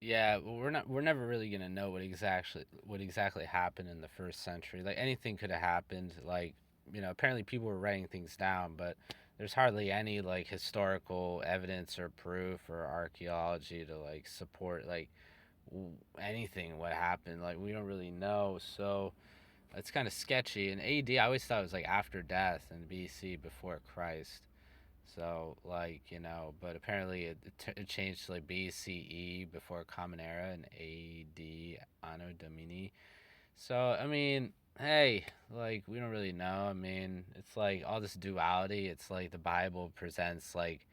Yeah, well, we're never really gonna know what exactly happened in the first century. Like anything could have happened. Like apparently people were writing things down, but there's hardly any like historical evidence or proof or archaeology to like support like anything what happened. Like we don't really know, so it's kind of sketchy. And AD, I always thought it was like after death and BC before Christ. So like but apparently it changed to like BCE before Common Era and AD Anno Domini. So I mean, hey, like we don't really know. I mean, it's like all this duality. It's like the Bible presents like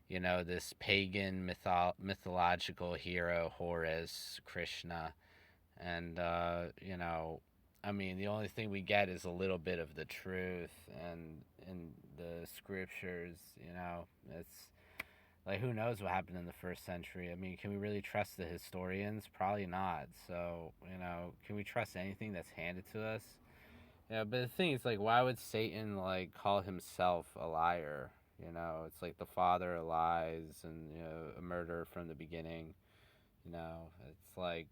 this pagan mythological hero Horus, Krishna, and I mean the only thing we get is a little bit of the truth, and in the scriptures, it's like who knows what happened in the first century. I mean, can we really trust the historians? Probably not. So can we trust anything that's handed to us? Yeah, but the thing is, like, why would Satan like call himself a liar? It's like the father of lies and a murderer from the beginning. It's like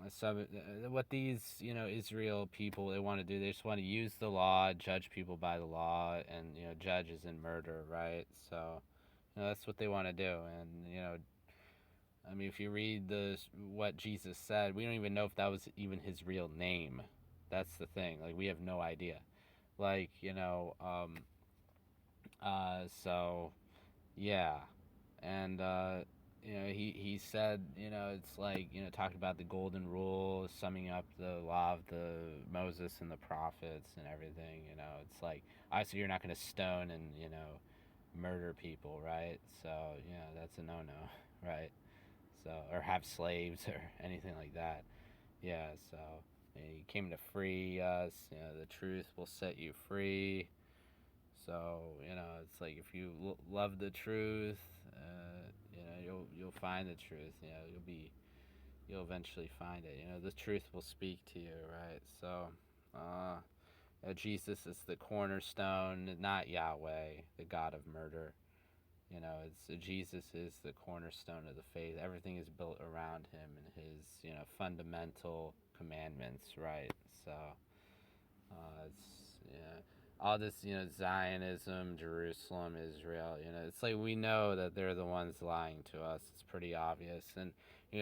some what these Israel people they want to do. They just want to use the law, judge people by the law, and judges in murder, right? So that's what they want to do. And I mean, if you read the what Jesus said, we don't even know if that was even his real name. That's the thing. Like we have no idea. Like so yeah, and he said it's like talked about the golden rule, summing up the law of the Moses and the prophets and everything. It's like obviously you're not going to stone and murder people, right? So that's a no-no, right? So or have slaves or anything like that. Yeah, so he came to free us. The truth will set you free. So it's like if you love the truth, you'll find the truth. You'll eventually find it. The truth will speak to you, right? So, Jesus is the cornerstone, not Yahweh, the God of murder. It's Jesus is the cornerstone of the faith. Everything is built around him and his fundamental commandments, right? So it's all this Zionism, Jerusalem, Israel. It's like we know that they're the ones lying to us. It's pretty obvious, and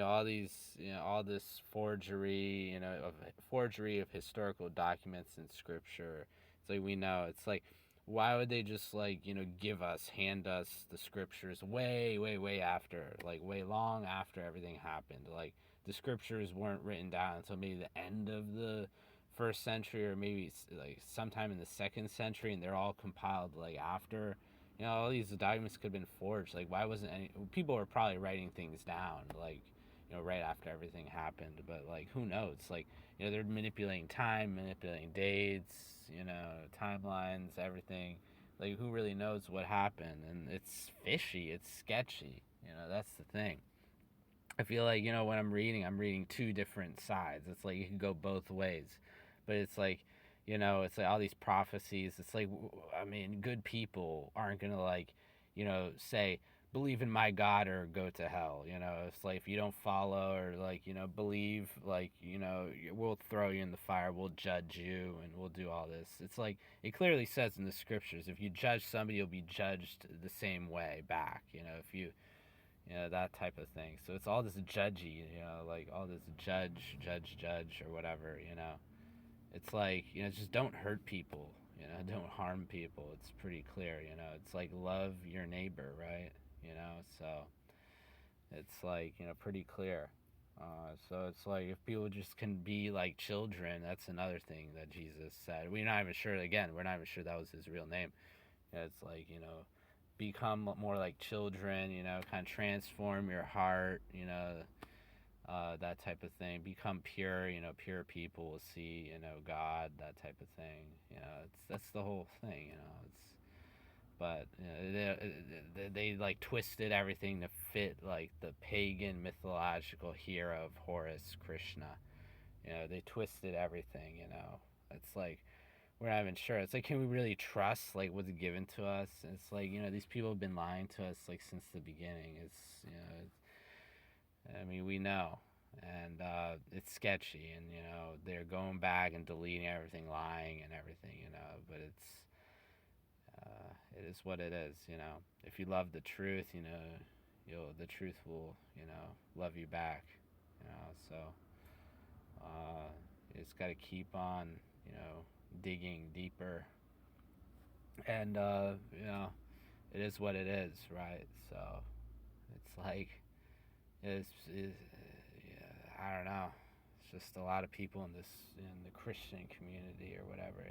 all these all this forgery of historical documents in Scripture. It's like we know. It's like why would they just like hand us the scriptures way way way after, like way long after everything happened? Like the scriptures weren't written down until maybe the end of the first century or maybe like sometime in the second century, and they're all compiled like after. All these documents could have been forged. Like why wasn't any people were probably writing things down like right after everything happened, but like who knows? Like they're manipulating time, manipulating dates, timelines, everything. Like who really knows what happened? And it's fishy, it's sketchy. That's the thing. I feel like when I'm reading two different sides. It's like you can go both ways, but it's like it's like all these prophecies. It's like I mean, good people aren't gonna like say believe in my God or go to hell. It's like if you don't follow or like believe like we'll throw you in the fire, we'll judge you, and we'll do all this. It's like it clearly says in the scriptures if you judge somebody, you'll be judged the same way back. If you that type of thing. So it's all this judgy, like all this judge or whatever. It's like just don't hurt people. Don't harm people. It's pretty clear. It's like love your neighbor, right? So it's like pretty clear. So it's like if people just can be like children, that's another thing that Jesus said. We're not even sure. Again, we're not even sure that was his real name. It's like become more like children. Kind of transform your heart. That type of thing. Become pure. Pure people will see. God. That type of thing. It's that's the whole thing. It's but they like twisted everything to fit like the pagan mythological hero of Horus, Krishna. They twisted everything. It's like we're not even sure. It's like, can we really trust like what's given to us? It's like these people have been lying to us like since the beginning. It's I mean, we know, and it's sketchy, and they're going back and deleting everything, lying and everything, but it is what it is. If you love the truth, the truth will, love you back. So you just got to keep on, digging deeper, and it is what it is, right? So it's like yeah, I don't know. It's just a lot of people in the Christian community or whatever.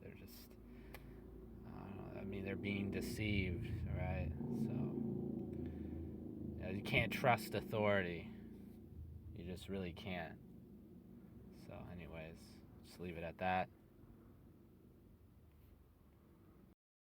They're just I don't know. I mean, they're being deceived, right? So you can't trust authority. You just really can't. So, anyways, just leave it at that.